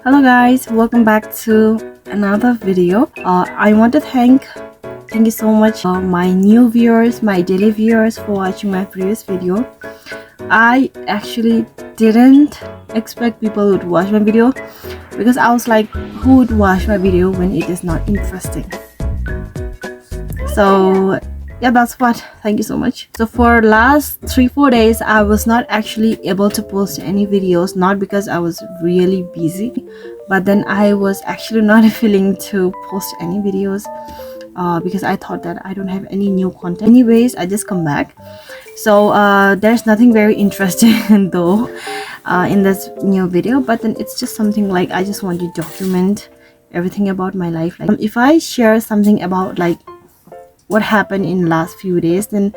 Hello guys, welcome back to another video. I want to thank you so much my new viewers, my daily viewers for watching my previous video. I actually didn't expect people would watch my video because I was like, who would watch my video when it is not interesting? So yeah, that's what. Thank you so much. So for last 3-4 days I was not actually able to post any videos, not because I was really busy, but then I was actually not feeling to post any videos because I thought that I don't have any new content. Anyways, I just come back. So there's nothing very interesting though in this new video, but then it's just something like I just want to document everything about my life. Like if I share something about like what happened in last few days, then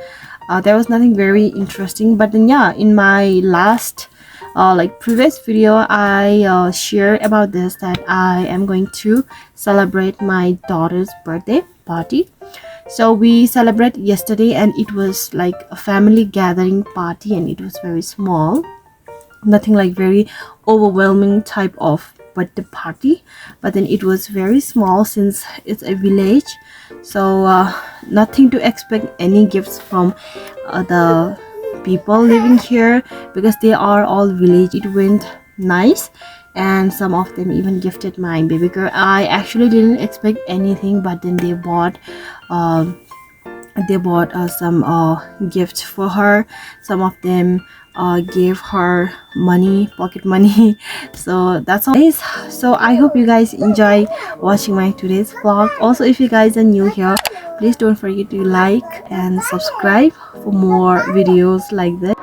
there was nothing very interesting. But then yeah, in my last like previous video I share about this, that I am going to celebrate my daughter's birthday party. So we celebrated yesterday and it was like a family gathering party, and it was very small, nothing like very overwhelming type of birthday party, but then it was very small since it's a village. So nothing to expect any gifts from the people living here because they are all village. It went nice, and some of them even gifted my baby girl. I actually didn't expect anything, but then um, they bought some gifts for her. Some of them gave her money, pocket money. So that's all guys. So I hope you guys enjoy watching my today's vlog. Also, if you guys are new here, please don't forget to like and subscribe for more videos like this.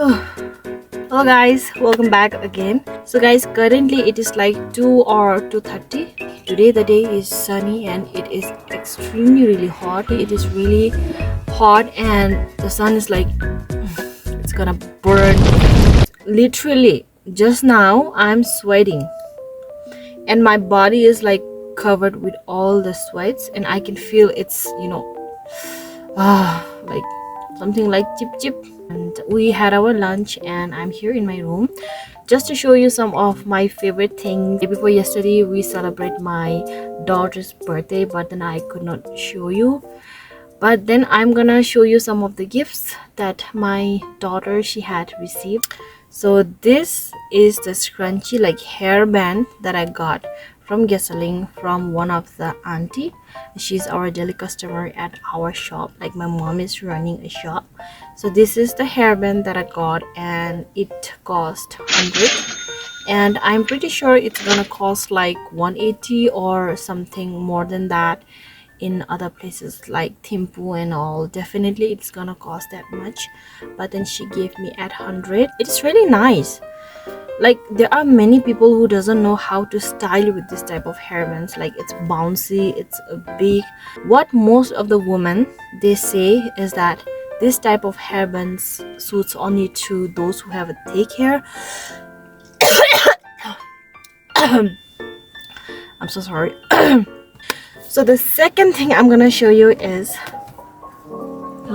Hello guys, welcome back again. So guys, currently it is like 2 or 2:30. Today the day is sunny and it is extremely really hot. It is really hot and the sun is like it's gonna burn. Literally just now I'm sweating and my body is like covered with all the sweats and I can feel it's like something like chip chip. And we had our lunch and I'm here in my room just to show you some of my favorite things. Before yesterday we celebrate my daughter's birthday, but then I could not show you. But then I'm gonna show you some of the gifts that my daughter she had received. So this is the scrunchy like hairband that I got from gasoline from one of the auntie. She's our daily customer at our shop. Like my mom is running a shop. So this is the hairband that I got and it cost 100, and I'm pretty sure it's gonna cost like 180 or something more than that in other places like Thimphu and all. Definitely it's gonna cost that much, but then she gave me at 100. It's really nice. Like there are many people who doesn't know how to style with this type of hairbands. Like it's bouncy, it's big. What most of the women they say is that this type of hairbands suits only to those who have a thick hair. I'm so sorry. So the second thing I'm gonna show you is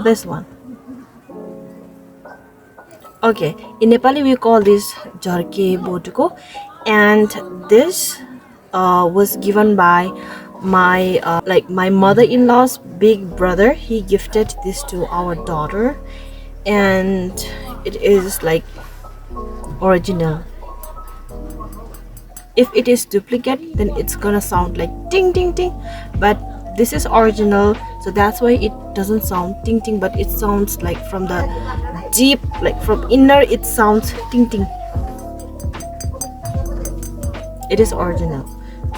this one. Okay, in Nepali we call this jarke botuko, and this was given by my my mother-in-law's big brother. He gifted this to our daughter, and it is like original. If it is duplicate, then it's gonna sound like ting ting ting, but this is original, so that's why it doesn't sound ting ting, but it sounds like from the deep, like from inner, it sounds ting ting. It is original.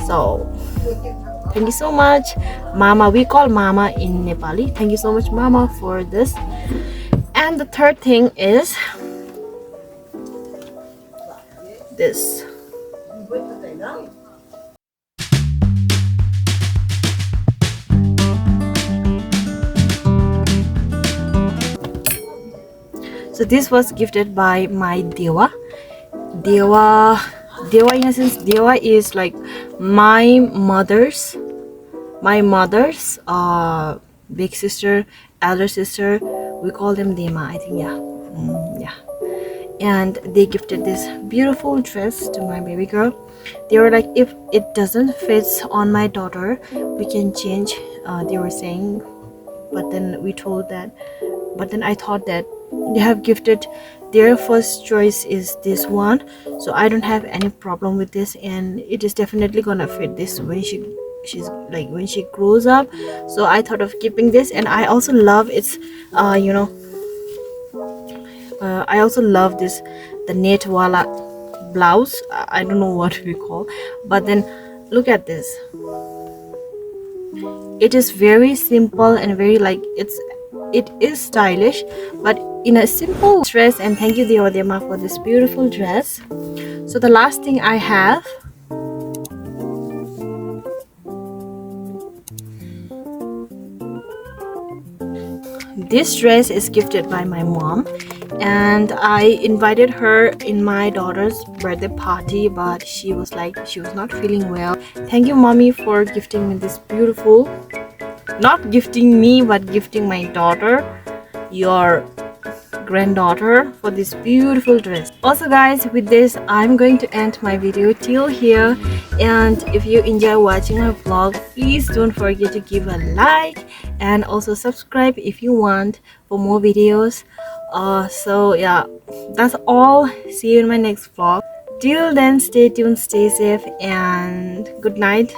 So thank you so much, mama. We call mama in Nepali. Thank you so much, mama, for this. And the third thing is this. So this was gifted by my Dewa. Dewa in a sense, Dewa is like my mother's big sister, elder sister. We call them Dema, I think. Yeah. And they gifted this beautiful dress to my baby girl. They were like, if it doesn't fit on my daughter, we can change. They were saying, but then I thought that they have gifted their first choice is this one, so I don't have any problem with this, and it is definitely gonna fit this when she's like when she grows up. So I thought of keeping this, and I also love its I also love this, the net wala blouse. I don't know what we call, but then look at this. It is very simple and very like it is stylish, but in a simple dress. And thank you Deodema for this beautiful dress. So the last thing I have, this dress is gifted by my mom, and I invited her in my daughter's birthday party, but she was not feeling well. Thank you, mommy, for gifting me this beautiful, not gifting me but gifting my daughter, your granddaughter, for this beautiful dress. Also guys, with this I'm going to end my video till here, and if you enjoy watching my vlog, please don't forget to give a like and also subscribe if you want for more videos. So yeah, that's all. See you in my next vlog. Till then, stay tuned, stay safe, and good night.